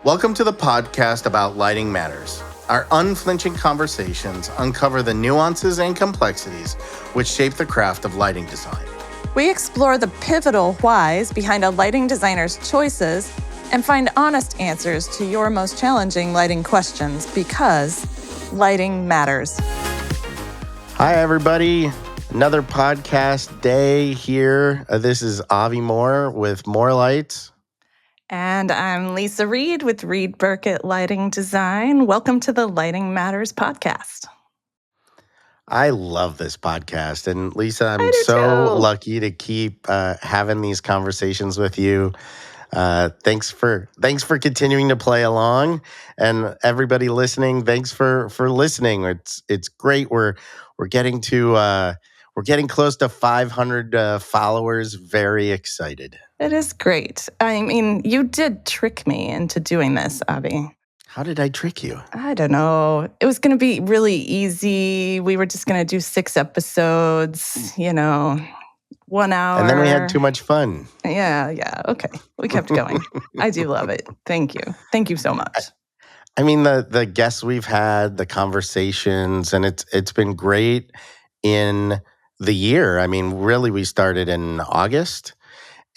Welcome to the podcast about Lighting Matters. Our unflinching conversations uncover the nuances and complexities which shape the craft of lighting design. We explore the pivotal whys behind a lighting designer's choices and find honest answers to your most challenging lighting questions because lighting matters. Hi, everybody. Another podcast day here. This is Avi Moore with More Lights. And I'm Lisa Reed with Reed Burkett Lighting Design. Welcome to the Lighting Matters podcast. I love this podcast. And Lisa, I'm too. lucky to keep having these conversations with you. Thanks for continuing to play along, and everybody listening, thanks for listening. It's great. We're getting close to 500 followers. Very excited. It is great. I mean, you did trick me into doing this, Avi. How did I trick you? I don't know. It was going to be really easy. We were just going to do 6 episodes, 1 hour. And then we had too much fun. Yeah. Okay. We kept going. I do love it. Thank you. Thank you so much. I mean, the guests we've had, the conversations, and it's been great in the year. I mean, really, we started in August,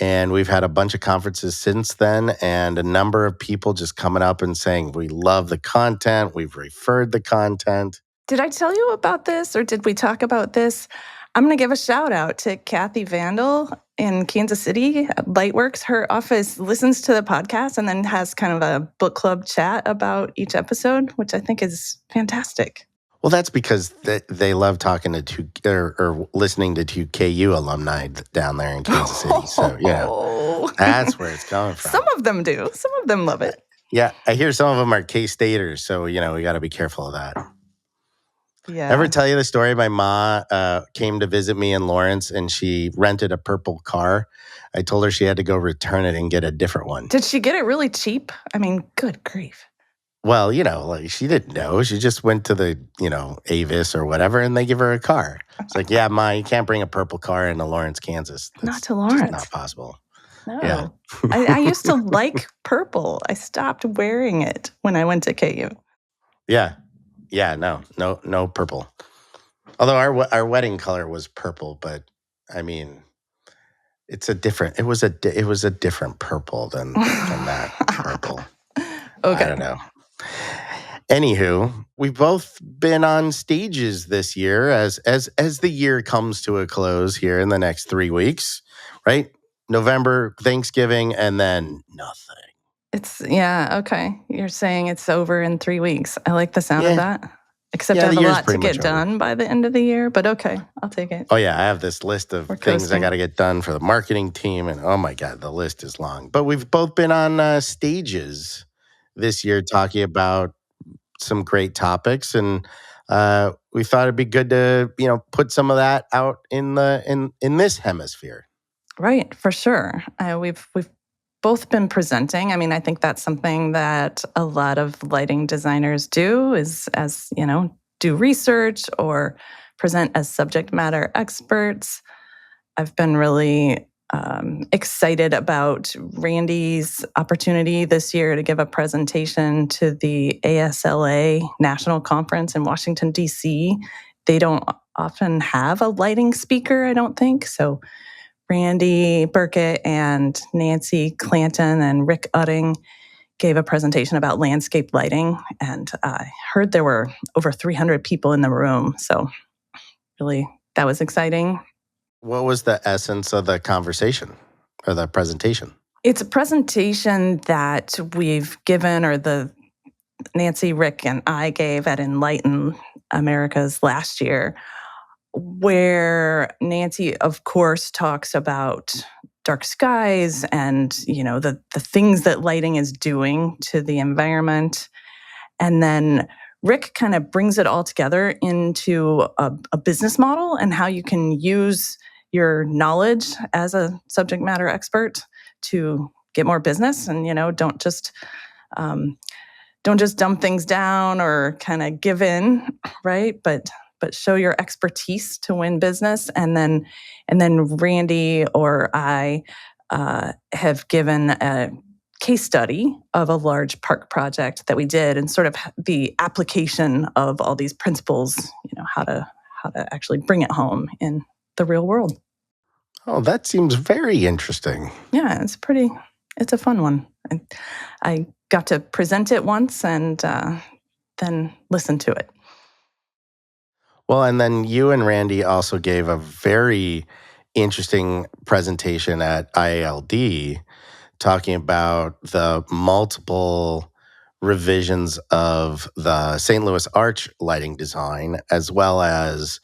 and we've had a bunch of conferences since then, and a number of people just coming up and saying, we love the content, we've referred the content. Did I tell you about this, or did we talk about this? I'm going to give a shout out to Kathy Vandal in Kansas City, Lightworks. Her office listens to the podcast and then has kind of a book club chat about each episode, which I think is fantastic. Well, that's because they love talking to or listening to 2KU alumni down there in Kansas City. So, that's where it's coming from. Some of them do. Some of them love it. Yeah, I hear some of them are K-Staters, so, we got to be careful of that. Yeah. Ever tell you the story? My ma came to visit me in Lawrence, and she rented a purple car. I told her she had to go return it and get a different one. Did she get it really cheap? I mean, good grief. Well, she didn't know. She just went to the, Avis or whatever, and they give her a car. It's like, yeah, Ma, you can't bring a purple car into Lawrence, Kansas. That's not to Lawrence. Just not possible. No. Yeah. I used to like purple. I stopped wearing it when I went to KU. Yeah. Yeah, no purple. Although our wedding color was purple, but I mean, it was a different purple than that purple. Okay. I don't know. Anywho, we've both been on stages this year as the year comes to a close here in the next 3 weeks, right? November, Thanksgiving, and then nothing. Okay. You're saying it's over in 3 weeks. I like the sound of that. Except I have a lot to get done by the end of the year, but okay, I'll take it. Oh yeah, I have this list of things I got to get done for the marketing team, and oh my God, the list is long. But we've both been on stages this year talking about some great topics, and we thought it'd be good to put some of that out in this hemisphere. Right, for sure. We've both been presenting. I mean, I think that's something that a lot of lighting designers do do research or present as subject matter experts. I've been really excited about Randy's opportunity this year to give a presentation to the ASLA National Conference in Washington, D.C. They don't often have a lighting speaker, I don't think. So Randy Burkett and Nancy Clanton and Rick Utting gave a presentation about landscape lighting. And I heard there were over 300 people in the room. So really, that was exciting. What was the essence of the conversation or the presentation? It's a presentation that we've given, or Nancy, Rick, and I gave at Enlighten Americas last year, where Nancy, of course, talks about dark skies and, the things that lighting is doing to the environment. And then Rick kind of brings it all together into a business model and how you can use your knowledge as a subject matter expert to get more business, and don't just dump things down or kind of give in, right? But show your expertise to win business. And then Randy or I have given a case study of a large park project that we did, and sort of the application of all these principles, how to actually bring it home in the real world. Oh, that seems very interesting. Yeah, it's a fun one. I got to present it once and then listen to it. Well, and then you and Randy also gave a very interesting presentation at IALD talking about the multiple revisions of the St. Louis Arch lighting design, as well as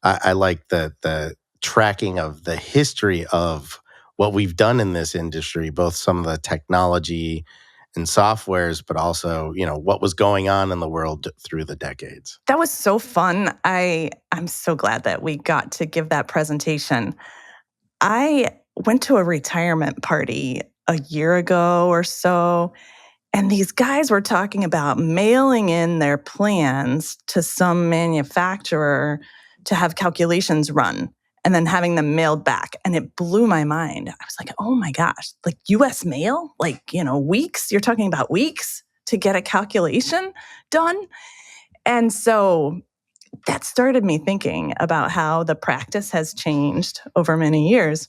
I like the tracking of the history of what we've done in this industry, both some of the technology and softwares, but also, what was going on in the world through the decades. That was so fun. I'm so glad that we got to give that presentation. I went to a retirement party a year ago or so, and these guys were talking about mailing in their plans to some manufacturer to have calculations run and then having them mailed back. And it blew my mind. I was like, oh my gosh, like US mail? Like, weeks? You're talking about weeks to get a calculation done? And so that started me thinking about how the practice has changed over many years.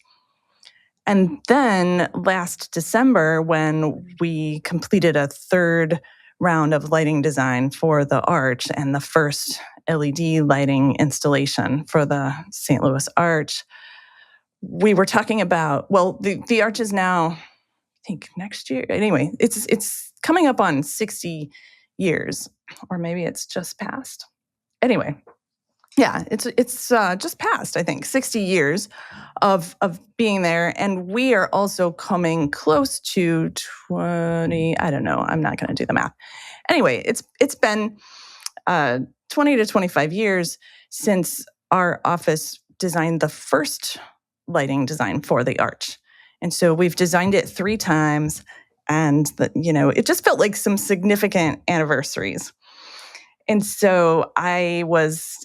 And then last December, when we completed a third round of lighting design for the arch and the first LED lighting installation for the St. Louis Arch, we were talking about, well, the arch is now, I think next year. Anyway, it's coming up on 60 years, or maybe it's just passed. Anyway, yeah, it's just past, I think, 60 years of being there, and we are also coming close to 20. I don't know. I'm not going to do the math. Anyway, it's been 20 to 25 years since our office designed the first lighting design for the arch, and so we've designed it 3 times, and it just felt like some significant anniversaries. And so I was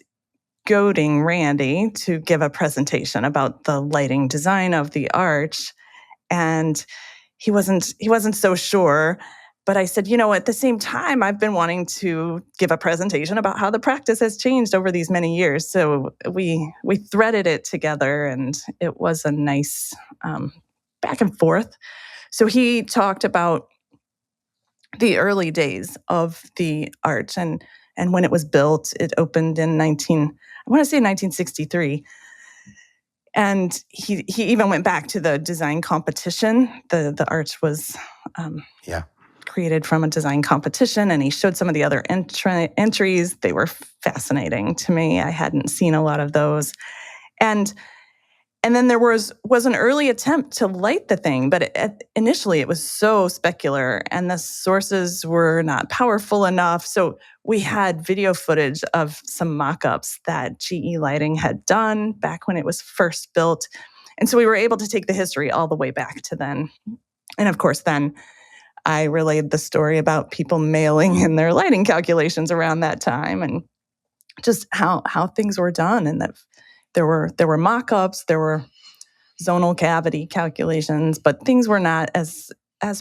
goading Randy to give a presentation about the lighting design of the arch, and he wasn't so sure. But I said, at the same time, I've been wanting to give a presentation about how the practice has changed over these many years. So we threaded it together, and it was a nice back and forth. So he talked about the early days of the arch, and when it was built. It opened in I want to say 1963. And he even went back to the design competition. The arch was Yeah. created from a design competition, and he showed some of the other entries. They were fascinating to me. I hadn't seen a lot of those. And and then there was an early attempt to light the thing, but initially it was so specular, and the sources were not powerful enough. So we had video footage of some mock-ups that GE Lighting had done back when it was first built. And so we were able to take the history all the way back to then. And of course, then I relayed the story about people mailing in their lighting calculations around that time, and just how things were done, and that there were mock-ups, there were zonal cavity calculations, but things were not as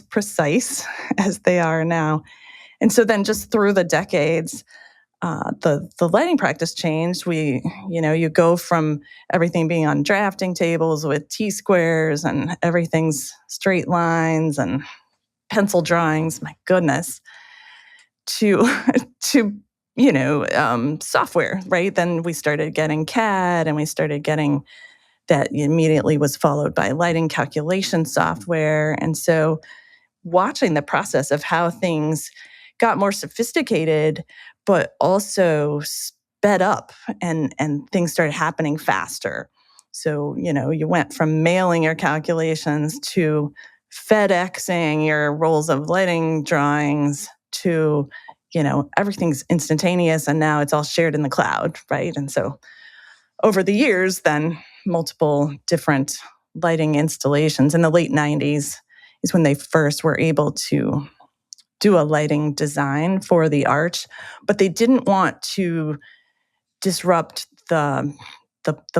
precise as they are now. And so then, just through the decades, the lighting practice changed. You go from everything being on drafting tables with T-squares, and everything's straight lines and pencil drawings. My goodness, to to software, right? Then we started getting CAD, and we started getting that immediately was followed by lighting calculation software. And so watching the process of how things got more sophisticated, but also sped up, and things started happening faster. So, you went from mailing your calculations to FedExing your rolls of lighting drawings to, everything's instantaneous, and now it's all shared in the cloud, right? And so over the years, then multiple different lighting installations in the late 90s is when they first were able to do a lighting design for the arch, but they didn't want to disrupt the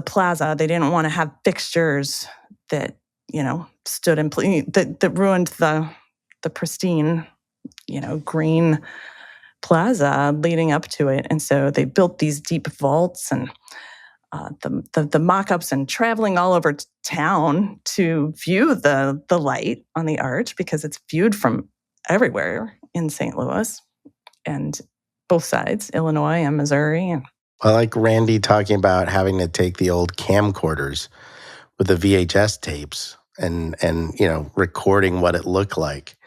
plaza. They didn't want to have fixtures that stood in place that ruined the pristine, green plaza leading up to it. And so they built these deep vaults and the mock-ups and traveling all over town to view the light on the arch because it's viewed from everywhere in St. Louis and both sides, Illinois and Missouri. And I like Randy talking about having to take the old camcorders with the VHS tapes and recording what it looked like,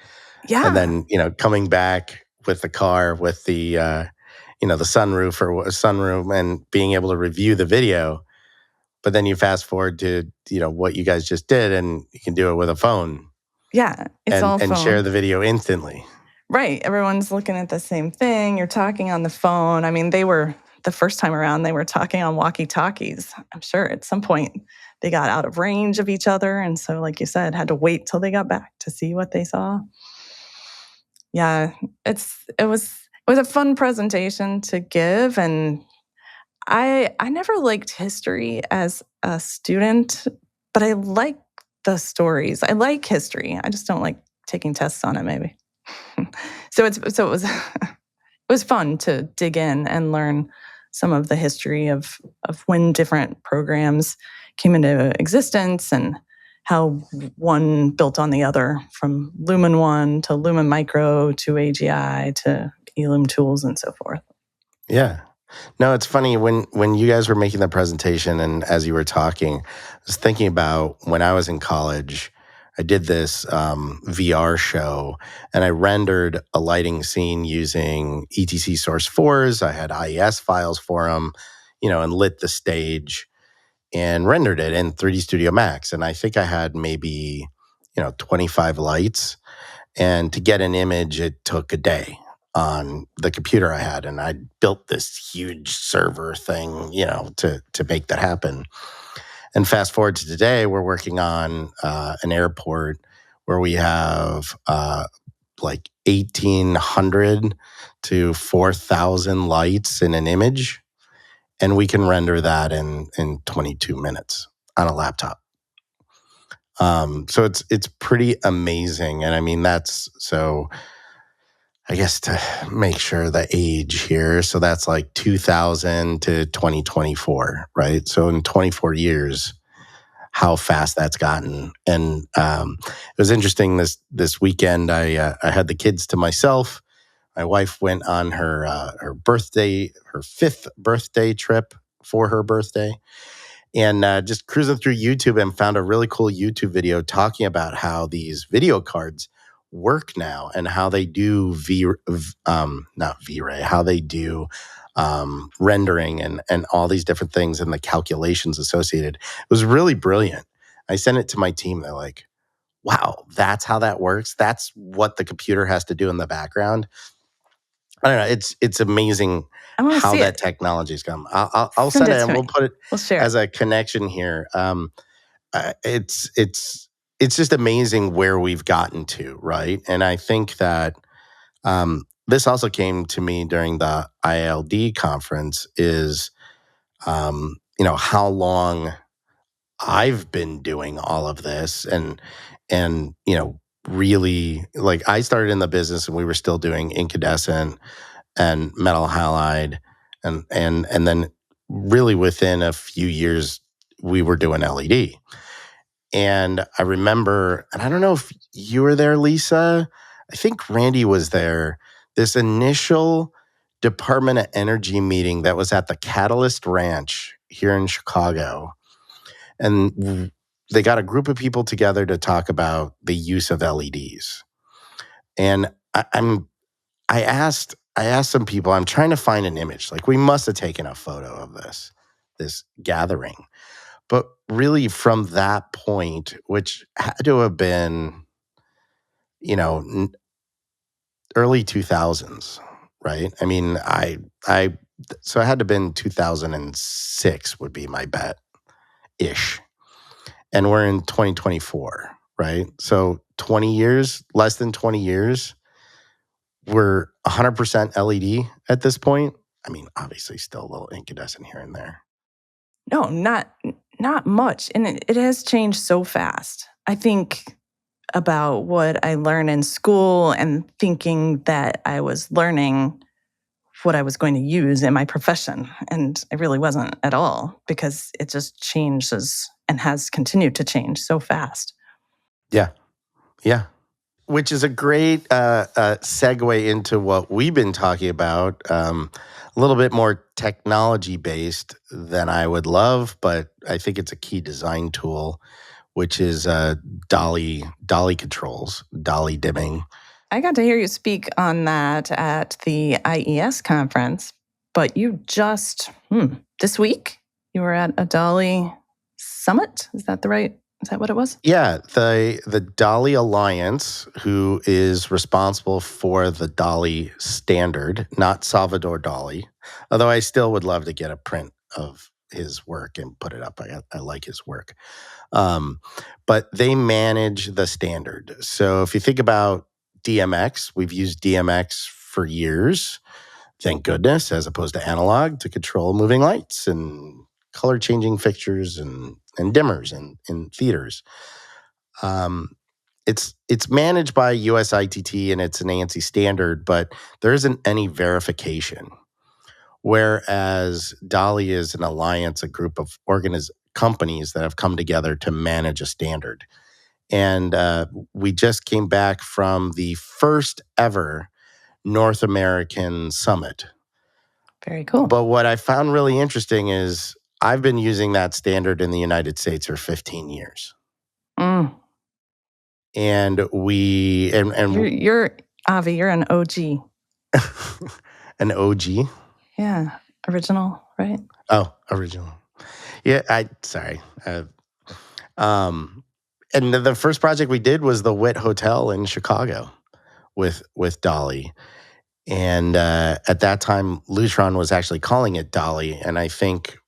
and yeah, then coming back with the car with the sunroof or sunroom and being able to review the video. But then you fast forward to what you guys just did, and you can do it with a phone yeah, it's all and share phone. the video instantly. Right. Everyone's looking at the same thing. You're talking on the phone. I mean, the first time around, they were talking on walkie talkies. I'm sure at some point they got out of range of each other. And so, like you said, had to wait till they got back to see what they saw. Yeah, it was a fun presentation to give. And I never liked history as a student, but I like the stories. I like history. I just don't like taking tests on it, maybe. So it was it was fun to dig in and learn some of the history of when different programs came into existence and how one built on the other, from Lumen 1 to Lumen Micro to AGI to Elume Tools and so forth. Yeah. No, it's funny when you guys were making the presentation and as you were talking, I was thinking about when I was in college. I did this VR show and I rendered a lighting scene using ETC Source 4s. I had IES files for them, and lit the stage and rendered it in 3D Studio Max. And I think I had maybe, 25 lights. And to get an image, it took a day on the computer I had. And I built this huge server thing, to make that happen. And fast forward to today, we're working on an airport where we have like 1,800 to 4,000 lights in an image. And we can render that in 22 minutes on a laptop. So it's pretty amazing. And I mean, that's so I guess to make sure the age here. So that's like 2000 to 2024, right? So in 24 years, how fast that's gotten. And it was interesting this weekend. I had the kids to myself. My wife went on her birthday, her 5th birthday trip for her birthday, and just cruising through YouTube and found a really cool YouTube video talking about how these video cards work now and how they do not V-Ray, how they do rendering and all these different things and the calculations associated. It was really brilliant. I sent it to my team. They're like, wow, that's how that works. That's what the computer has to do in the background. I don't know. It's amazing I want to how see that it. technology's come. I'll Send send it it to and we'll me. put it We'll share it. as a connection here. It's just amazing where we've gotten to, right? And I think that this also came to me during the ILD conference. Is how long I've been doing all of this and really, like, I started in the business and we were still doing incandescent and metal halide and then really within a few years we were doing LED. And I remember, and I don't know if you were there, Lisa. I think Randy was there. This initial Department of Energy meeting that was at the Catalyst Ranch here in Chicago. And they got a group of people together to talk about the use of LEDs. And I asked some people, I'm trying to find an image. Like, we must have taken a photo of this gathering. But really from that point, which had to have been, early 2000s, right? I mean, so it had to have been 2006 would be my bet ish. And we're in 2024, right? So 20 years, less than 20 years, we're 100% LED at this point. I mean, obviously still a little incandescent here and there. No, not much. And it has changed so fast. I think about what I learned in school and thinking that I was learning what I was going to use in my profession. And it really wasn't at all because it just changes and has continued to change so fast. Yeah. Yeah. Which is a great segue into what we've been talking about. A little bit more technology based than I would love, but I think it's a key design tool, which is DALI controls, DALI dimming. I got to hear you speak on that at the IES conference, but you just this week you were at a DALI summit. Is that what it was? Yeah, the DALI Alliance, who is responsible for the DALI standard, not Salvador Dali, although I still would love to get a print of his work and put it up. I like his work. Um, but they manage the standard. So if you think about DMX, we've used DMX for years, thank goodness, as opposed to analog to control moving lights and color changing fixtures and dimmers in theaters. Um, it's managed by USITT and it's an ANSI standard, but there isn't any verification. Whereas DALI is an alliance, a group of companies that have come together to manage a standard. And we just came back from the first ever North American summit. Very cool. But what I found really interesting is I've been using that standard in the United States for 15 years. Mm. And You're Avi. You're an OG. an OG. Yeah, original, right? Oh, original. Yeah, sorry. Um, and the first project we did was the Wit Hotel in Chicago with DALI. And at that time, Lutron was actually calling it DALI. And I think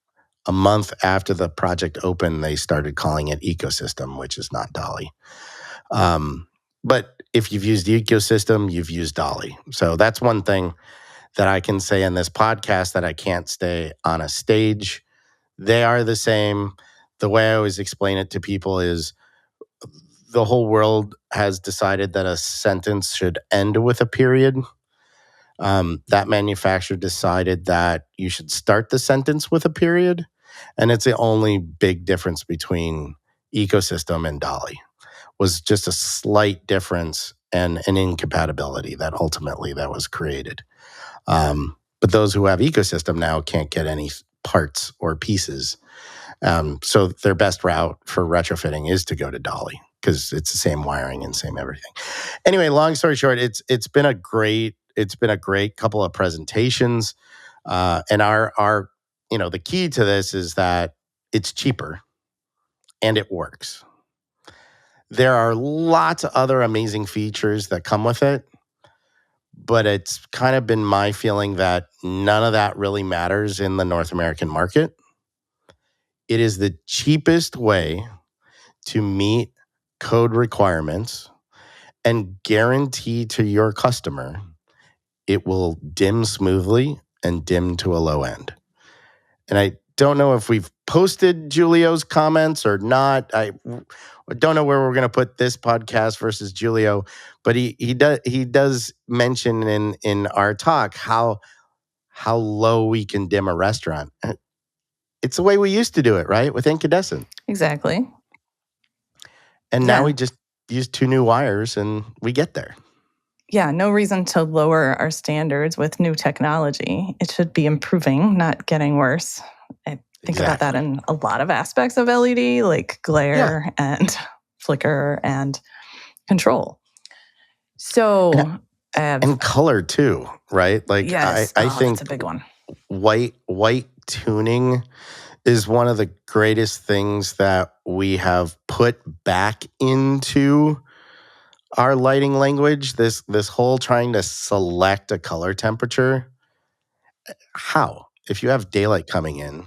a month after the project opened, they started calling it Ecosystem, which is not DALI. But if you've used Ecosystem, you've used DALI. So that's one thing that I can say in this podcast that I can't stay on a stage. They are the same. The way I always explain it to people is the whole world has decided that a sentence should end with a period. That manufacturer decided that you should start the sentence with a period. And it's the only big difference between Ecosystem and DALI was just a slight difference and an incompatibility that ultimately that was created. But those who have Ecosystem now can't get any parts or pieces. So their best route for retrofitting is to go to DALI because it's the same wiring and same everything. Anyway, long story short, it's been a great couple of presentations, and our the key to this is that it's cheaper and it works. There are lots of other amazing features that come with it, but it's kind of been my feeling that none of that really matters in the North American market. It is the cheapest way to meet code requirements and guarantee to your customer it will dim smoothly and dim to a low end. And I don't know if we've posted Julio's comments or not. I don't know where we're going to put this podcast versus Julio, but he does mention in our talk how low we can dim a restaurant. It's the way we used to do it, right? With incandescent. Exactly. And now Yeah. we just use 2 new wires and we get there. Yeah, no reason to lower our standards with new technology. It should be improving, not getting worse. I think about that in a lot of aspects of LED, like glare and flicker and control. So, and color too, right? Like yes, I think that's a big one. White tuning is one of the greatest things that we have put back into our lighting language. This whole trying to select a color temperature. How? If you have daylight coming in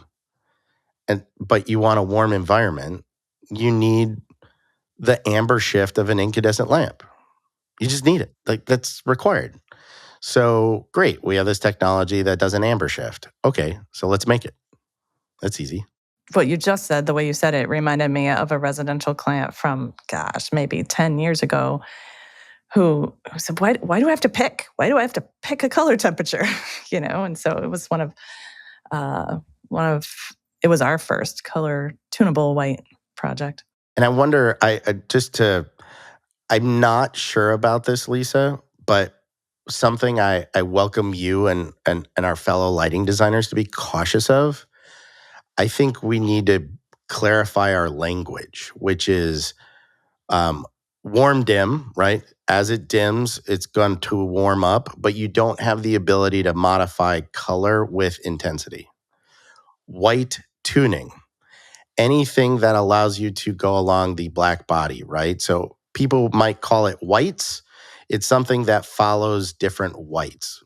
but you want a warm environment, you need the amber shift of an incandescent lamp. You just need it. Like that's required. So great. We have this technology that does an amber shift. Okay, so let's make it. That's easy. what you just said, the way you said it, reminded me of a residential client from, gosh, maybe 10 years ago who said, why do I have to pick? Why do I have to pick a color temperature? And so it was uh, one of, it was our first color tunable white project. And I wonder, I'm not sure about this, Lisa, but something I welcome you and our fellow lighting designers to be cautious of. I think we need to clarify our language, which is um, warm dim, right? As it dims, it's going to warm up, but you don't have the ability to modify color with intensity. White tuning, anything that allows you to go along the black body, right? So people might call it whites. It's something that follows different whites.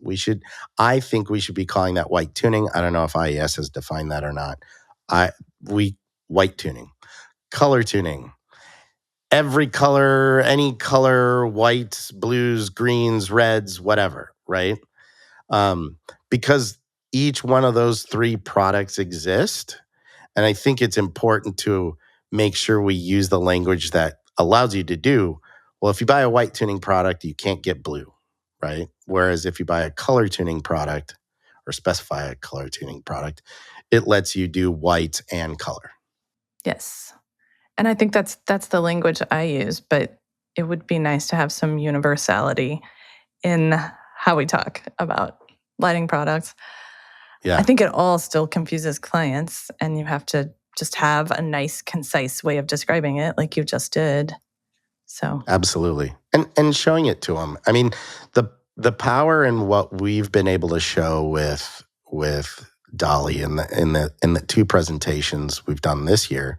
I think we should be calling that white tuning. I don't know if IES has defined that or not. I we White tuning, color tuning, every color, any color, whites, blues, greens, reds, whatever, right? Um, because each one of those three products exist. And I think it's important to make sure we use the language that allows you to do, well, if you buy a white tuning product, you can't get blue, right? Whereas if you buy a color tuning product or specify a color tuning product, it lets you do white and color. Yes. And I think that's the language I use, but it would be nice to have some universality in how we talk about lighting products. I Yeah, think it all still confuses clients, and you have to just have a nice, concise way of describing it, like you just did. So, absolutely. And showing it to them. I mean, the power in what we've been able to show with Dolly in the two presentations we've done this year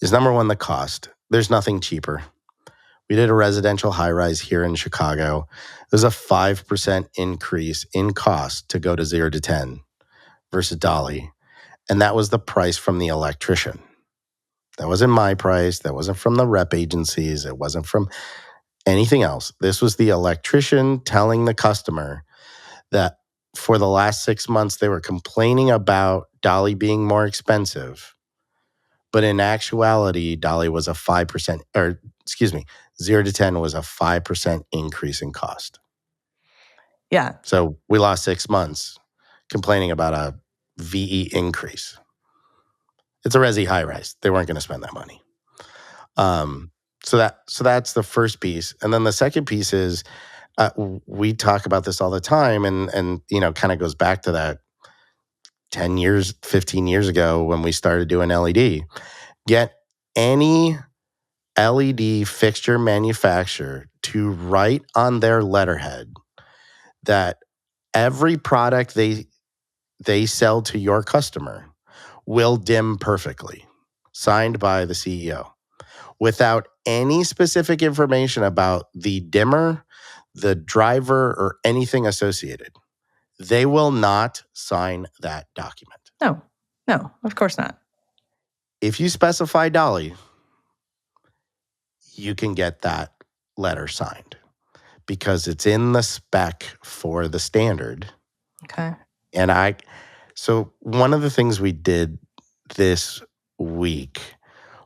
is number one, the cost. There's nothing cheaper. We did a residential high rise here in Chicago. There's a 5% increase in cost to go to 0 to 10 versus Dolly. And that was the price from the electrician. That wasn't my price. That wasn't from the rep agencies. It wasn't from anything else. This was the electrician telling the customer that for the last 6 months, they were complaining about Dolly being more expensive. But in actuality, Dolly was a 5%, or excuse me, 0 to 10 was a 5% increase in cost. yeah. So we lost 6 months complaining about a VE increase. It's a resi high rise. They weren't going to spend that money. Um, so that's the first piece, and then the second piece is we talk about this all the time, and kind of goes back to that 10 years, 15 years ago when we started doing LED. Get any LED fixture manufacturer to write on their letterhead that every product they sell to your customer will dim perfectly, signed by the CEO, without any specific information about the dimmer, the driver, or anything associated. They will not sign that document. No, no, of course not. If you specify Dolly, you can get that letter signed because it's in the spec for the standard. Okay. And so one of the things we did this week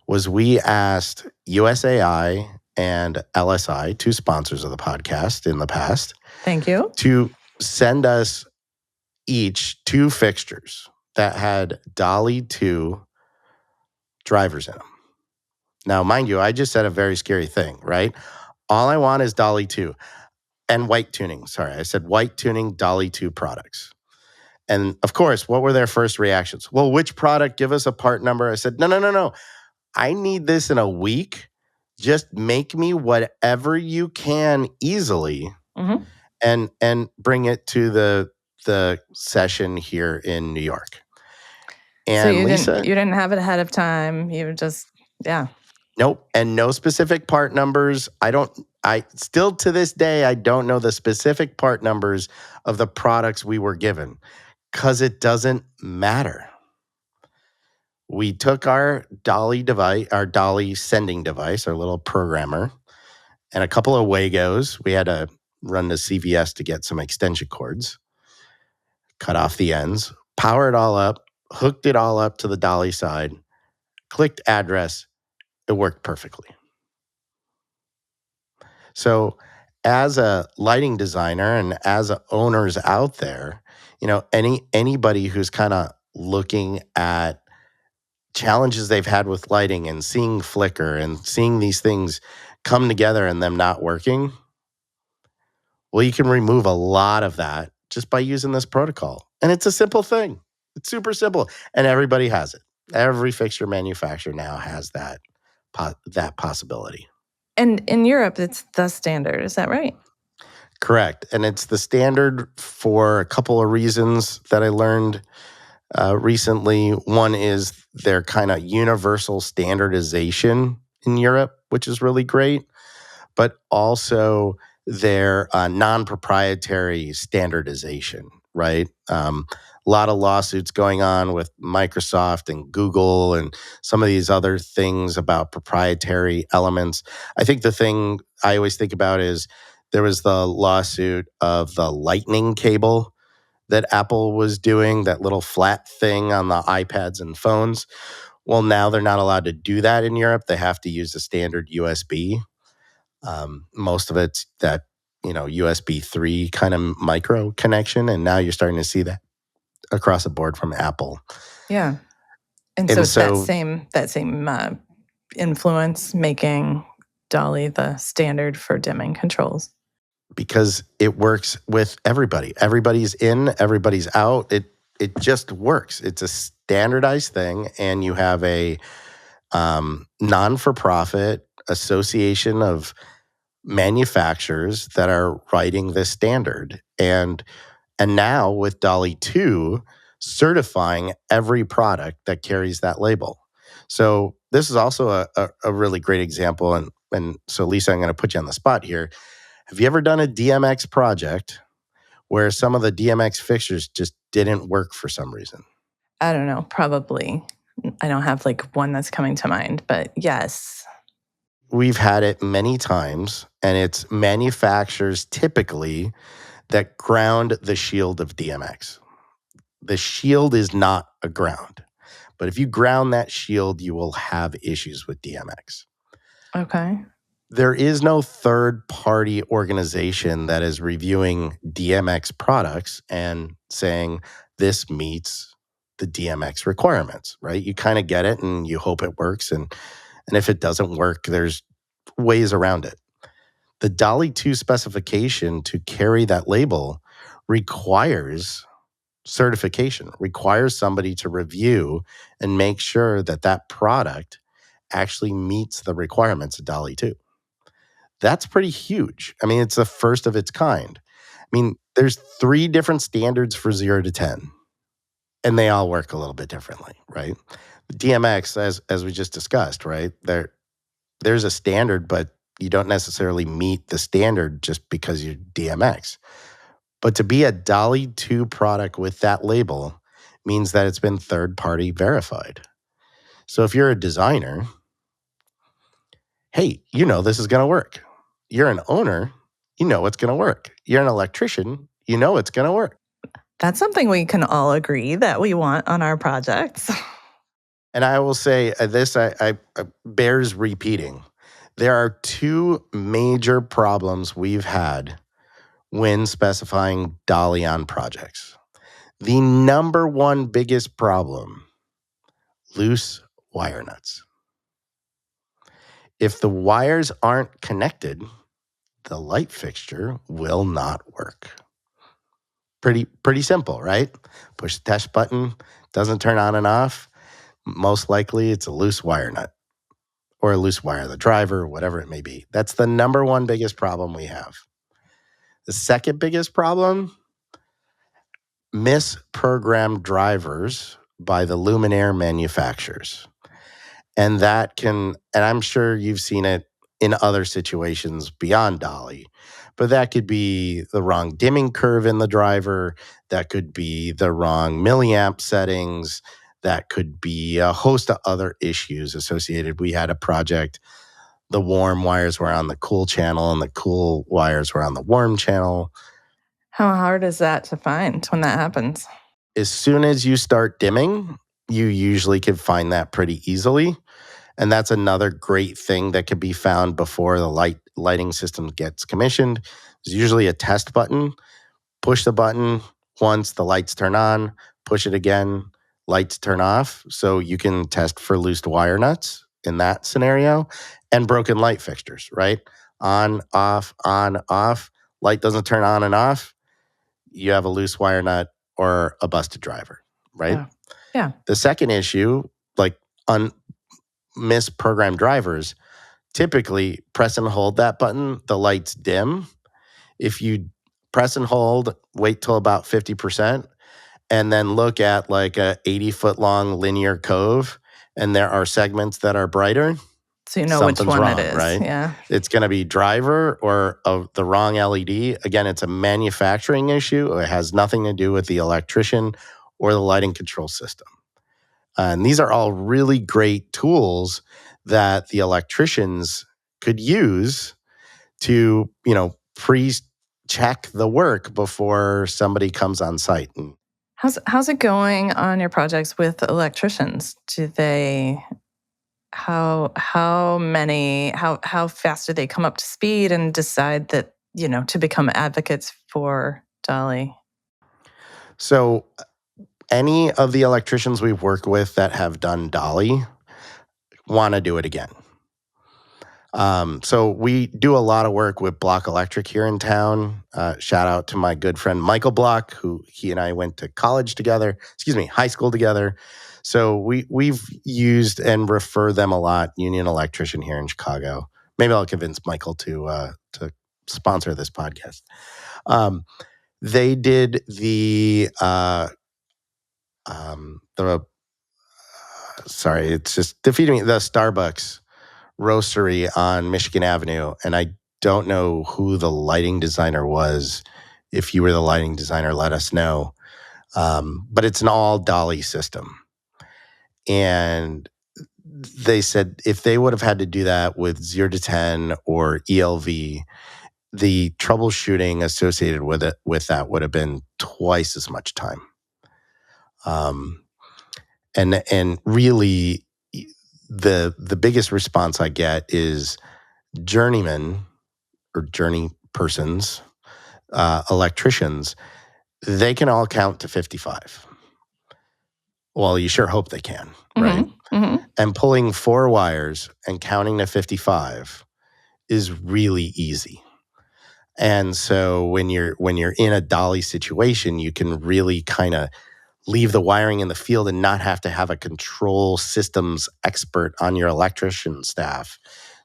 was we asked USAI and LSI, two sponsors of the podcast in the past, Thank you. to send us each two fixtures that had Dolly 2 drivers in them. Now, mind you, I just said a very scary thing, right? All I want is Dolly 2 and white tuning. Sorry, I said white tuning Dolly 2 products. And of course, what were their first reactions? Well, which product? Give us a part number. I said, no, no, no, no. I need this in a week. Just make me whatever you can easily Mm-hmm. and bring it to the session here in New York. So And Lisa, you didn't have it ahead of time. You just, yeah. nope, and no specific part numbers. I still to this day I don't know the specific part numbers of the products we were given cuz it doesn't matter. We took our Dolly device, our Dolly sending device, our little programmer, and a couple of Wagos. We had to run to CVS to get some extension cords, cut off the ends, power it all up, hooked it all up to the DALI side, clicked address, it worked perfectly. So, as a lighting designer and as owners out there, anybody who's kind of looking at challenges they've had with lighting and seeing flicker and seeing these things come together and them not working, well, you can remove a lot of that just by using this protocol. And it's a simple thing. It's super simple, and everybody has it. Every fixture manufacturer now has that possibility. And in Europe, it's the standard. Is that right? Correct. And it's the standard for a couple of reasons that I learned recently. One is their kind of universal standardization in Europe, which is really great, but also their non-proprietary standardization, right? A lot of lawsuits going on with Microsoft and Google and some of these other things about proprietary elements. I think the thing I always think about is there was the lawsuit of the lightning cable that Apple was doing, that little flat thing on the iPads and phones. Well, now they're not allowed to do that in Europe. They have to use the standard USB. Most of it's that, USB 3 kind of micro connection. And now you're starting to see that across the board from Apple. Yeah. And so And it's that so, same influence making Dolly the standard for dimming controls. because it works with everybody, everybody's in, everybody's out. It just works. It's a standardized thing, and you have a non-for-profit association of manufacturers that are writing this standard. And now with DALI 2, certifying every product that carries that label. So this is also a really great example. And so, Lisa, I'm going to put you on the spot here. Have you ever done a DMX project where some of the DMX fixtures just didn't work for some reason? I don't know, probably. I don't have like one that's coming to mind, but yes. We've had it many times, and it's manufacturers typically that ground the shield of DMX. The shield is not a ground, but if you ground that shield, you will have issues with DMX. Okay. There is no third party organization that is reviewing DMX products and saying this meets the DMX requirements, right? You kind of get it and you hope it works. And if it doesn't work, there's ways around it. The DALI 2 specification to carry that label requires certification, requires somebody to review and make sure that that product actually meets the requirements of DALI 2. That's pretty huge. I mean, it's the first of its kind. I mean, there's 3 different standards for 0 to 10, and they all work a little bit differently, right? DMX, as we just discussed, right? There's a standard, but you don't necessarily meet the standard just because you're DMX. But to be a DALI 2 product with that label means that it's been third party verified. So if you're a designer, hey, this is going to work. You're an owner, it's going to work. You're an electrician, it's going to work. That's something we can all agree that we want on our projects. And I will say this, I bears repeating. There are 2 major problems we've had when specifying DALI on projects. The number one biggest problem, loose wire nuts. If the wires aren't connected, the light fixture will not work. Pretty simple, right? Push the test button, doesn't turn on and off. Most likely it's a loose wire nut or a loose wire of the driver, whatever it may be. That's the number one biggest problem we have. The second biggest problem, misprogrammed drivers by the luminaire manufacturers. And and I'm sure you've seen it in other situations beyond DALI, but that could be the wrong dimming curve in the driver. That could be the wrong milliamp settings. That could be a host of other issues associated. We had a project, the warm wires were on the cool channel and the cool wires were on the warm channel. How hard is that to find when that happens? as soon as you start dimming, you usually can find that pretty easily. And that's another great thing that can be found before the lighting system gets commissioned. There's usually a test button. Push the button once, the lights turn on, push it again, lights turn off. So you can test for loose wire nuts in that scenario and broken light fixtures, right? On, off. Light doesn't turn on and off. You have a loose wire nut or a busted driver, right? Oh, yeah. The second issue, like misprogrammed drivers, typically press and hold that button, the lights dim. If you press and hold, wait till about 50%, and then look at like a 80-foot long linear cove, and there are segments that are brighter, So you know which something's one it wrong, is. right? Yeah. It's going to be driver or the wrong LED. Again, it's a manufacturing issue. It has nothing to do with the electrician or the lighting control system. And these are all really great tools that the electricians could use to, pre-check the work before somebody comes on site. And How's it going on your projects with electricians? Do they how fast do they come up to speed and decide that, to become advocates for DALI? so any of the electricians we've worked with that have done Dolly want to do it again. So we do a lot of work with Block Electric here in town. Shout out to my good friend Michael Block, who he and I went to college together. High school together. So we've used and refer them a lot. Union Electrician here in Chicago. Maybe I'll convince Michael to sponsor this podcast. They did sorry, it's just defeating me. The Starbucks roastery on Michigan Avenue, and I don't know who the lighting designer was. If you were the lighting designer, let us know. But it's an all Dolly system. And they said if they would have had to do that with 0 to 10 or ELV, the troubleshooting associated with that would have been twice as much time. And really the biggest response I get is journeymen or journey persons, electricians, they can all count to 55. Well, you sure hope they can, right? Mhm. Mhm. And pulling 4 wires and counting to 55 is really easy. And so when you're in a dolly situation, you can really kind of leave the wiring in the field and not have to have a control systems expert on your electrician staff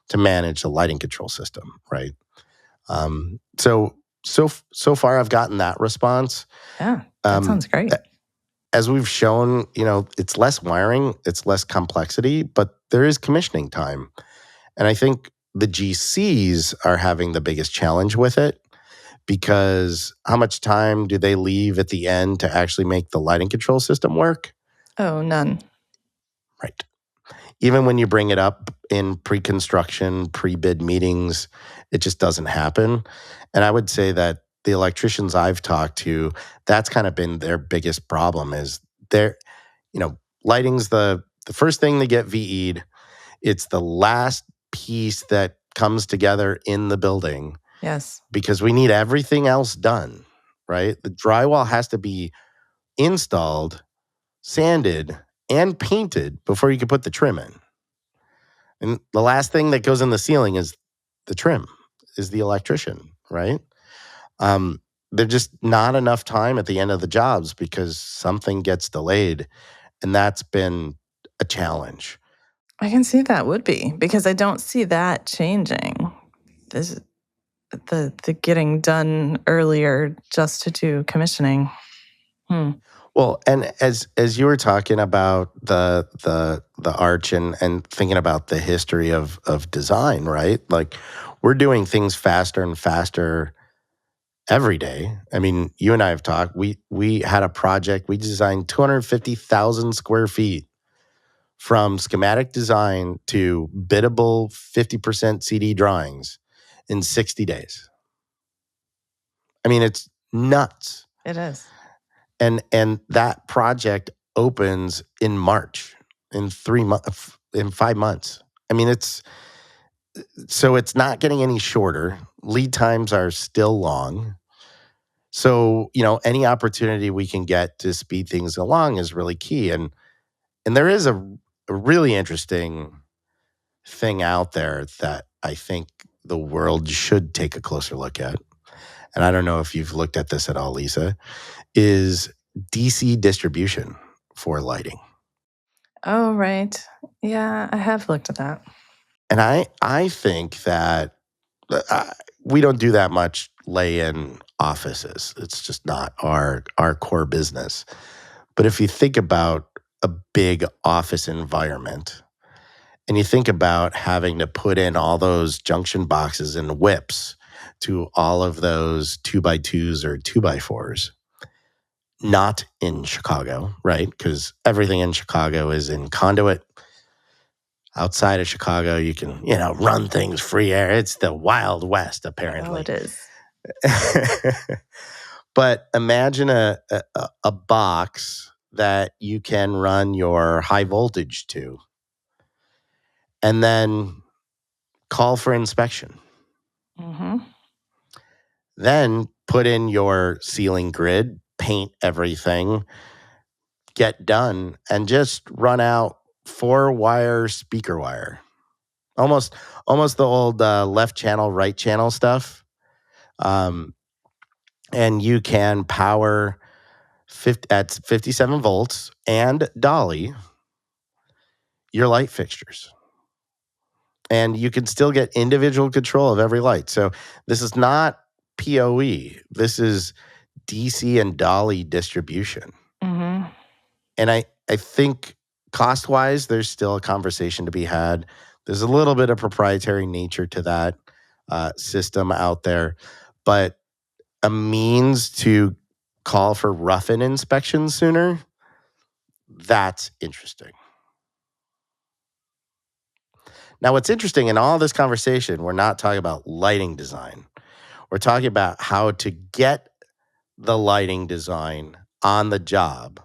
to manage the lighting control system, right? So far, I've gotten that response. Yeah, that Um, sounds great. as we've shown, it's less wiring, it's less complexity, but there is commissioning time, and I think the GCs are having the biggest challenge with it because how much time do they leave at the end to actually make the lighting control system work? Oh, none. Right. Even when you bring it up in pre-construction, pre-bid meetings, it just doesn't happen. And I would say that the electricians I've talked to, that's kind of been their biggest problem is they're, lighting's the first thing they get VE'd. It's the last piece that comes together in the building Yes. because we need everything else done, right? The drywall has to be installed, sanded, and painted before you can put the trim in. And the last thing that goes in the ceiling is the trim, is the electrician, right? There's just not enough time at the end of the jobs because something gets delayed. And that's been a challenge. I can see that would be because I don't see that changing. This the getting done earlier just to do commissioning. Hmm. Well, and as you were talking about the arch and thinking about the history of design, right? Like we're doing things faster and faster every day. I mean, you and I have talked. We had a project. We designed 250,000 square feet from schematic design to biddable 50% CD drawings in 60 days. I mean, it's nuts. It is. And that project opens in March, in 3 months, in 5 months. I mean, it's not getting any shorter. Lead times are still long. So, any opportunity we can get to speed things along is really key. And there is a really interesting thing out there that I think the world should take a closer look at. And I don't know if you've looked at this at all, Lisa, is DC distribution for lighting. Oh, right. Yeah, I have looked at that. And I think that uh, we don't do that much lay in offices. It's just not our core business. But if you think about a big office environment and you think about having to put in all those junction boxes and whips to all of those 2x2s or 2x4s, not in Chicago, right? Because everything in Chicago is in conduit. Outside of Chicago, you can, run things free air. It's the Wild West, Oh, apparently. it is. But imagine a box that you can run your high voltage to and then call for inspection. Hmm. Then put in your ceiling grid, paint everything, get done, and just run out 4-wire speaker wire. Almost, almost the old left channel, right channel stuff. Um, and you can power at 57 volts and DALI your light fixtures. And you can still get individual control of every light. So this is not PoE. This is DC and DALI distribution. Hmm. And I think cost-wise, there's still a conversation to be had. There's a little bit of proprietary nature to that system out there, but a means to call for rough-in inspections sooner, that's interesting. Now, what's interesting in all this conversation, we're not talking about lighting design. We're talking about how to get the lighting design on the job,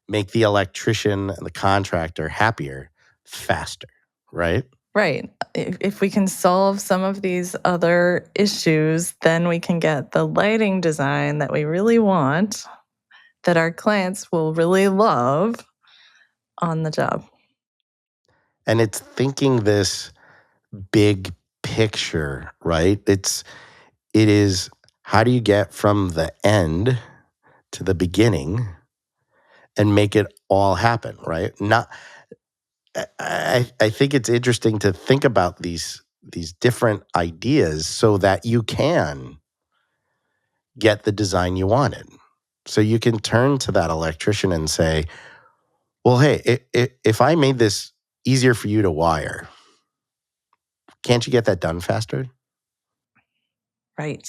make the electrician and the contractor happier faster, right? Right. If we can solve some of these other issues, then we can get the lighting design that we really want, that our clients will really love on the job. And it's thinking this big picture, right? It is how do you get from the end to the beginning and make it all happen, right? Not I think it's interesting to think about these different ideas so that you can get the design you wanted. So you can turn to that electrician and say, "Well, hey, if I made this easier for you to wire, can't you get that done faster?" Right.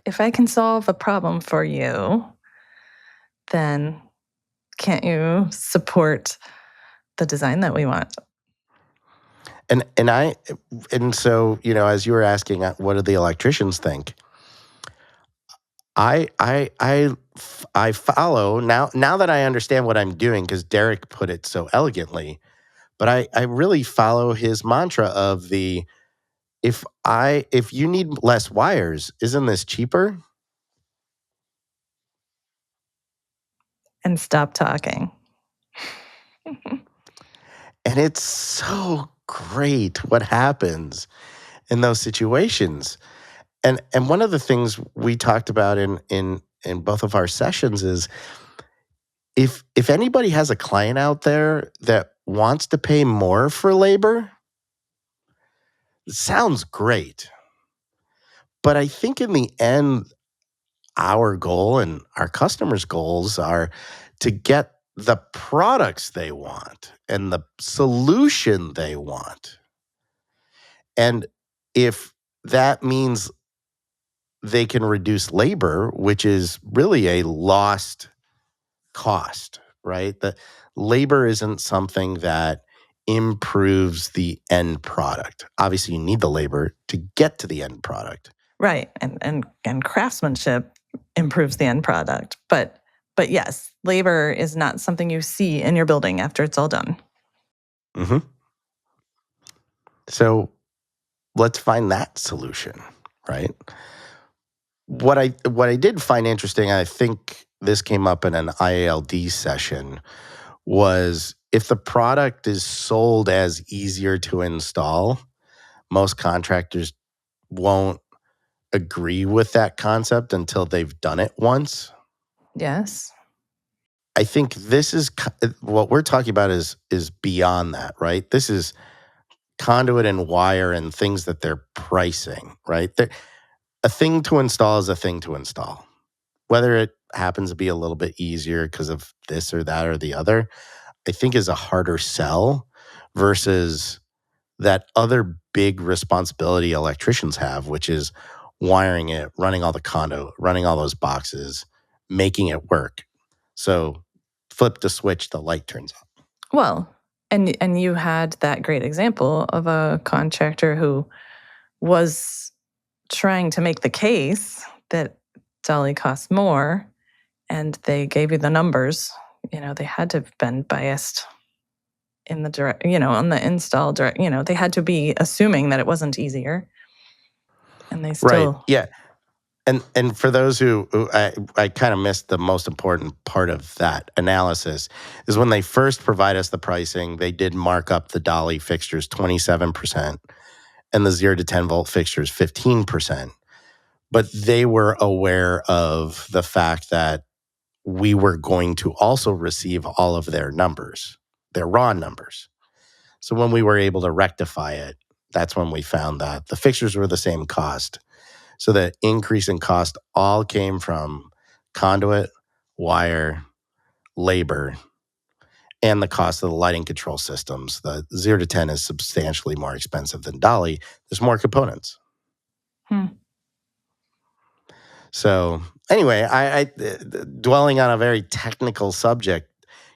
If I can solve a problem for you, then can't you support the design that we want? And so, as you were asking, what do the electricians think? I I I I follow now that I understand what I'm doing because Derek put it so elegantly. But I really follow his mantra of the if you need less wires, isn't this cheaper? And stop talking. And it's so great what happens in those situations. And one of the things we talked about in both of our sessions is if anybody has a client out there that wants to pay more for labor, it sounds great. But I think in the end, our goal and our customers' goals are to get the products they want and the solution they want. And if that means they can reduce labor, which is really a lost cost, right? The labor isn't something that improves the end product. Obviously, you need the labor to get to the end product. Right. And craftsmanship improves the end product. But But yes, labor is not something you see in your building after it's all done. Hmm. So let's find that solution, right? What I did find interesting, I think this came up in an IALD session, was if the product is sold as easier to install, most contractors won't agree with that concept until they've done it once. Yes. I think this is what we're talking about is beyond that, right? This is conduit and wire and things that they're pricing, right? A thing to install is a thing to install. Whether it happens to be a little bit easier because of this or that or the other, I think is a harder sell versus that other big responsibility electricians have, which is wiring it, running all the conduit, running all those boxes, making it work. So flip the switch, the light turns on. Well, and you had that great example of a contractor who was trying to make the case that DALI costs more, and they gave you the numbers. They had to have been biased in the direct, on the install direct. They had to be assuming that it wasn't easier, and they Right. still. Yeah. And for those who I kind of missed the most important part of that analysis is when they first provide us the pricing, they did mark up the Dolly fixtures 27% and the 0 to 10 volt fixtures 15%. But they were aware of the fact that we were going to also receive all of their numbers, their raw numbers. So when we were able to rectify it, that's when we found that the fixtures were the same cost. So the increase in cost all came from conduit, wire, labor, and the cost of the lighting control systems. The 0 to 10 is substantially more expensive than Dolly. There's more components. Hmm. So anyway, I dwelling on a very technical subject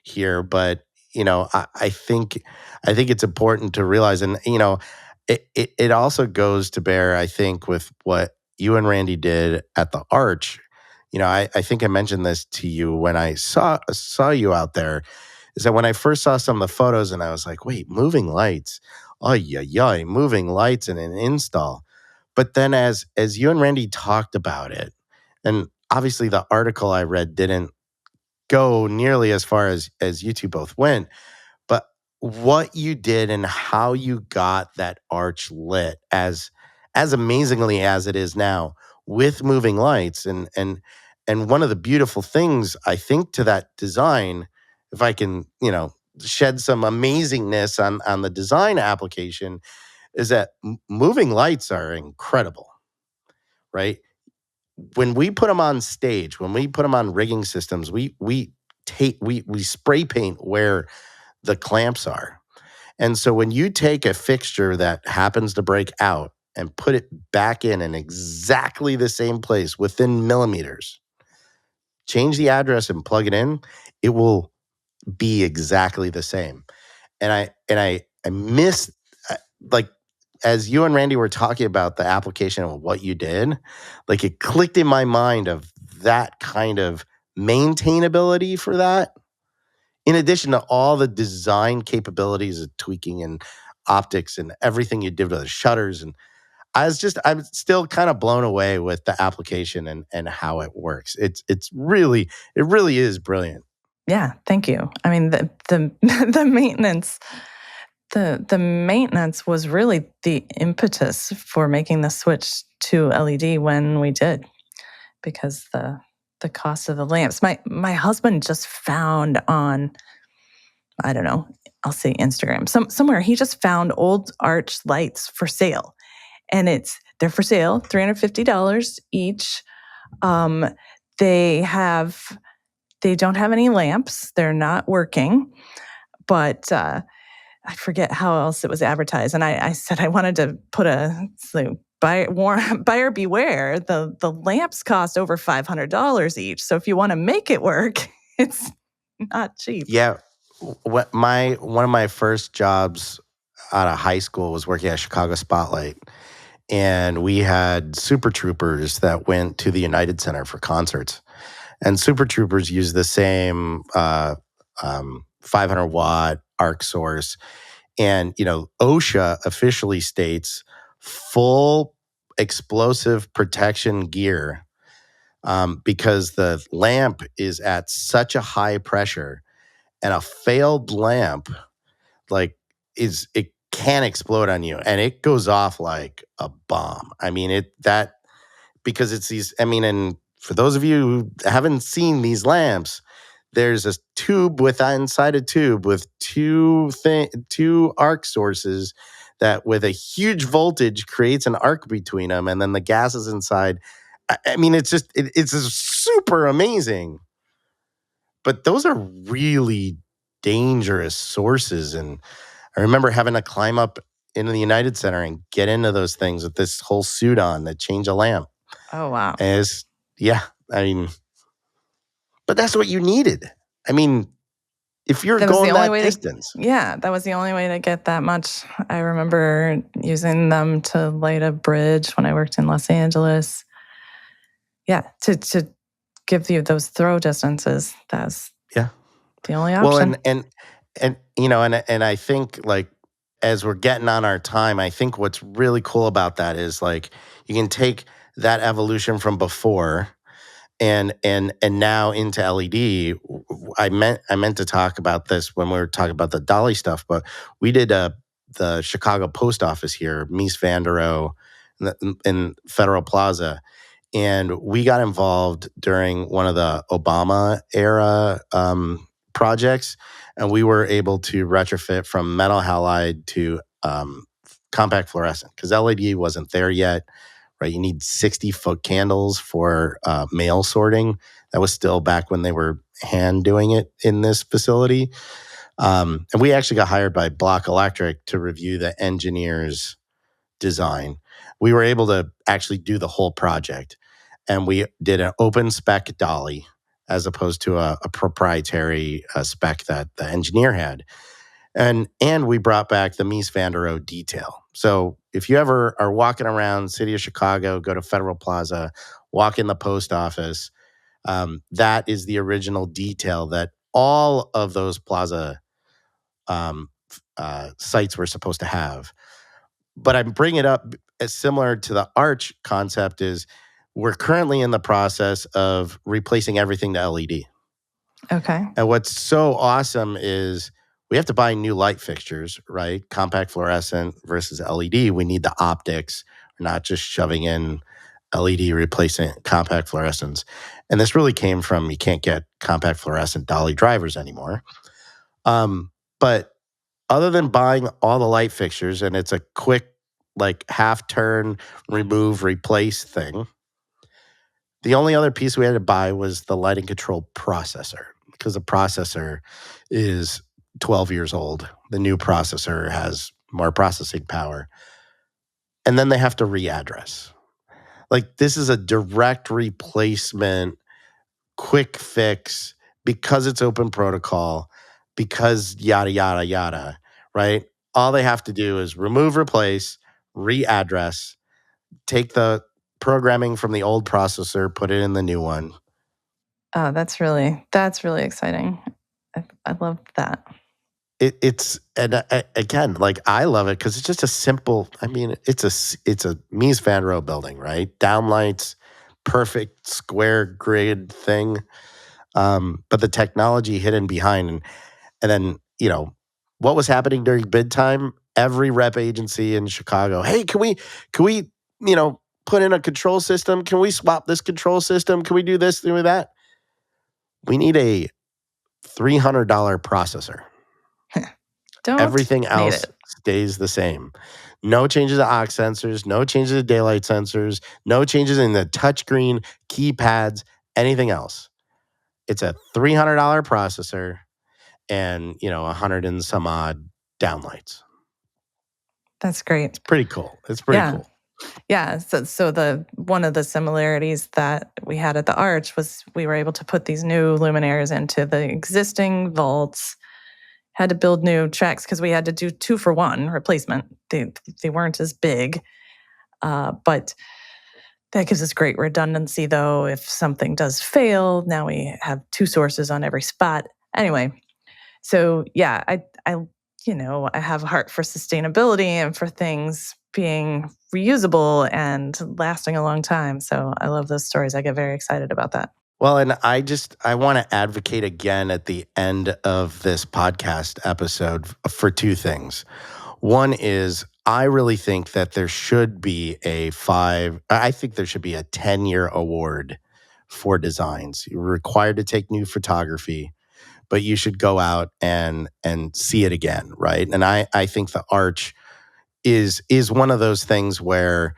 here, but I think it's important to realize, and it also goes to bear, I think, with what you and Randy did at the Arch. I think I mentioned this to you when I saw you out there. Is that when I first saw some of the photos, and I was like, wait, moving lights, oh yeah, moving lights in an install. But then as you and Randy talked about it, and obviously the article I read didn't go nearly as far as you two both went, but what you did and how you got that arch lit as amazingly as it is now with moving lights, and one of the beautiful things I think to that design, if I can, shed some amazingness on the design application, is that moving lights are incredible, right? When we put them on stage, when we put them on rigging systems, we spray paint where the clamps are. And so when you take a fixture that happens to break out and put it back in exactly the same place within millimeters, change the address and plug it in, it will be exactly the same. And I miss, like, as you and Randy were talking about the application of what you did, like it clicked in my mind of that kind of maintainability for that, in addition to all the design capabilities of tweaking and optics and everything you did with the shutters. And I'm still kind of blown away with the application and how it works. It really is brilliant. Yeah, thank you. I mean, the the maintenance, the maintenance was really the impetus for making the switch to LED when we did, because the cost of the lamps. My husband just found on, I don't know, I'll say Instagram, somewhere he just found old arch lights for sale, and they're for sale, $350 each. Um, they have they don't have any lamps. They're not working, but I forget how else it was advertised. And I said I wanted to put buyer beware. The lamps cost over $500 each. So if you want to make it work, it's not cheap. Yeah. One of my first jobs out of high school was working at Chicago Spotlight. And we had super troopers that went to the United Center for concerts. And Super Troopers use the same 500 watt arc source. And, OSHA officially states full explosive protection gear, because the lamp is at such a high pressure, and a failed lamp, like, it can explode on you, and it goes off like a bomb. I mean, because it's these, I mean, and for those of you who haven't seen these lamps, there's a tube inside a tube with two arc sources that, with a huge voltage, creates an arc between them, and then the gases inside. I mean, it's just super amazing. But those are really dangerous sources, and I remember having to climb up into the United Center and get into those things with this whole suit on to change a lamp. Oh, wow. As Yeah, I mean, but that's what you needed. I mean, if you're That was the going only that way to distance. Yeah, that was the only way to get that much. I remember using them to light a bridge when I worked in Los Angeles. Yeah, to give you those throw distances. That's Yeah. the only Well, option. and I think, like, as we're getting on our time, I think what's really cool about that is, like, you can take that evolution from before and now into LED. I meant to talk about this when we were talking about the DALI stuff, but we did the Chicago Post Office here, Mies van der Rohe, in Federal Plaza, and we got involved during one of the Obama era projects, and we were able to retrofit from metal halide to compact fluorescent, because LED wasn't there yet. Right, you need 60-foot candles for mail sorting. That was still back when they were hand doing it in this facility. And we actually got hired by Block Electric to review the engineer's design. We were able to actually do the whole project, and we did an open spec DALI as opposed to a proprietary spec that the engineer had. And we brought back the Mies van der Rohe detail. So if you ever are walking around city of Chicago, go to Federal Plaza, walk in the post office, that is the original detail that all of those plaza sites were supposed to have. But I bring it up as similar to the arch concept is, we're currently in the process of replacing everything to LED. Okay. And what's so awesome is we have to buy new light fixtures, right? Compact fluorescent versus LED. We need the optics. We're not just shoving in LED replacing compact fluorescents. And this really came from, you can't get compact fluorescent DALI drivers anymore. But other than buying all the light fixtures, and it's a quick, like, half turn, remove, replace thing, the only other piece we had to buy was the lighting control processor, because the processor is 12 years old. The new processor has more processing power. And then they have to readdress. Like, this is a direct replacement, quick fix, because it's open protocol, because yada, yada, yada, right? All they have to do is remove, replace, readdress, take the programming from the old processor, put it in the new one. Oh, that's really exciting. I love that. It's and again, like, I love it because it's just a simple. I mean, it's a Mies van der Rohe building, right? Downlights, perfect square grid thing. But the technology hidden behind, and then, what was happening during bid time? Every rep agency in Chicago, hey, can we put in a control system? Can we swap this control system? Can we do this, do that? We need a $300 processor. Don't Everything need else it. stays the same. No changes to aux sensors, no changes to daylight sensors, no changes in the touchscreen, keypads, anything else. It's a $300 processor and, 100 and some odd downlights. That's great. It's pretty cool. It's pretty Yeah. cool. Yeah. So the one of the similarities that we had at the Arch was we were able to put these new luminaires into the existing vaults. Had to build new tracks because we had to do 2-for-1 replacement. They weren't as big, but That gives us great redundancy, though. If something does fail, now we have two sources on every spot. Anyway, so yeah, I have a heart for sustainability and for things being reusable and lasting a long time. So I love those stories. I get very excited about that. Well, and I want to advocate again at the end of this podcast episode for two things. One is I really think that there should be I think there should be a 10-year award for designs. You're required to take new photography, but you should go out and see it again, right? And I think the arch is one of those things where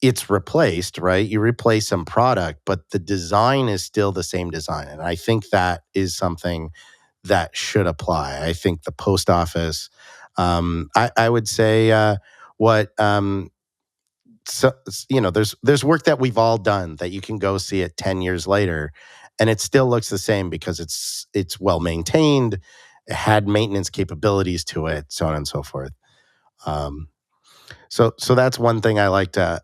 it's replaced, right? You replace some product, but the design is still the same design. And I think that is something that should apply. I think the post office, I would say, what, so, there's work that we've all done that you can go see it 10 years later and it still looks the same because it's well maintained, it had maintenance capabilities to it, so on and so forth. Um, so that's one thing I like to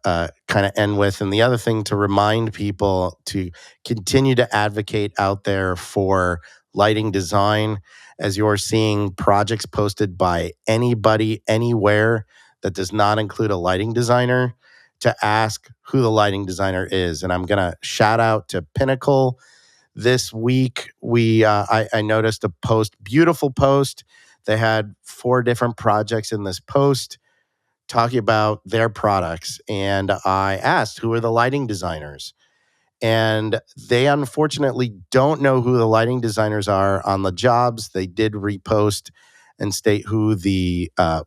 kind of end with. And the other thing to remind people to continue to advocate out there for lighting design as you're seeing projects posted by anybody, anywhere that does not include a lighting designer, to ask who the lighting designer is. And I'm going to shout out to Pinnacle. This week, I noticed a beautiful post. They had 4 different projects in this post talking about their products. And I asked, who are the lighting designers? And they unfortunately don't know who the lighting designers are on the jobs. They did repost and state who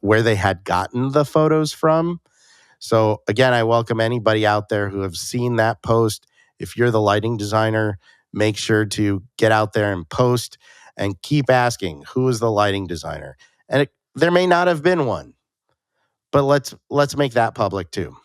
where they had gotten the photos from. So again, I welcome anybody out there who have seen that post. If you're the lighting designer, make sure to get out there and post and keep asking, who is the lighting designer? And there may not have been one, but let's make that public too.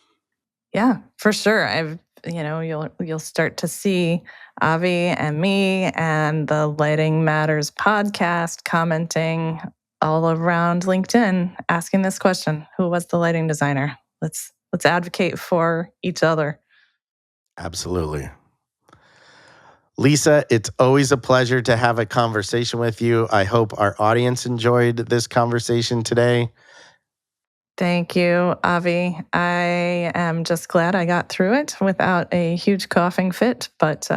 Yeah, for sure. You'll start to see Avi and me and the Lighting Matters podcast commenting all around LinkedIn asking this question, who was the lighting designer? Let's advocate for each other. Absolutely. Lisa, it's always a pleasure to have a conversation with you. I hope our audience enjoyed this conversation today. Thank you, Avi. I am just glad I got through it without a huge coughing fit, but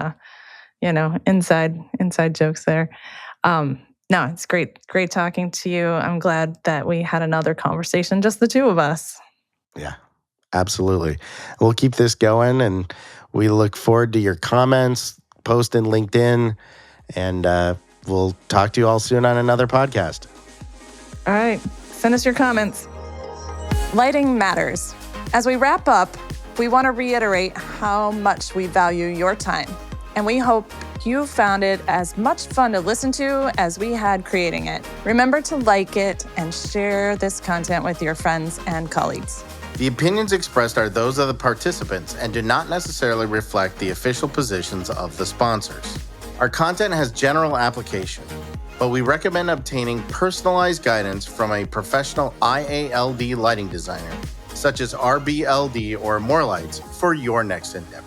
inside jokes there. No, it's great talking to you. I'm glad that we had another conversation, just the two of us. Yeah, absolutely. We'll keep this going, and we look forward to your comments, post in LinkedIn, and we'll talk to you all soon on another podcast. All right, send us your comments. Lighting matters. As we wrap up, we want to reiterate how much we value your time, and we hope you found it as much fun to listen to as we had creating it. Remember to like it and share this content with your friends and colleagues. The opinions expressed are those of the participants and do not necessarily reflect the official positions of the sponsors. Our content has general application, but we recommend obtaining personalized guidance from a professional IALD lighting designer, such as RBLD or More Lights, for your next endeavor.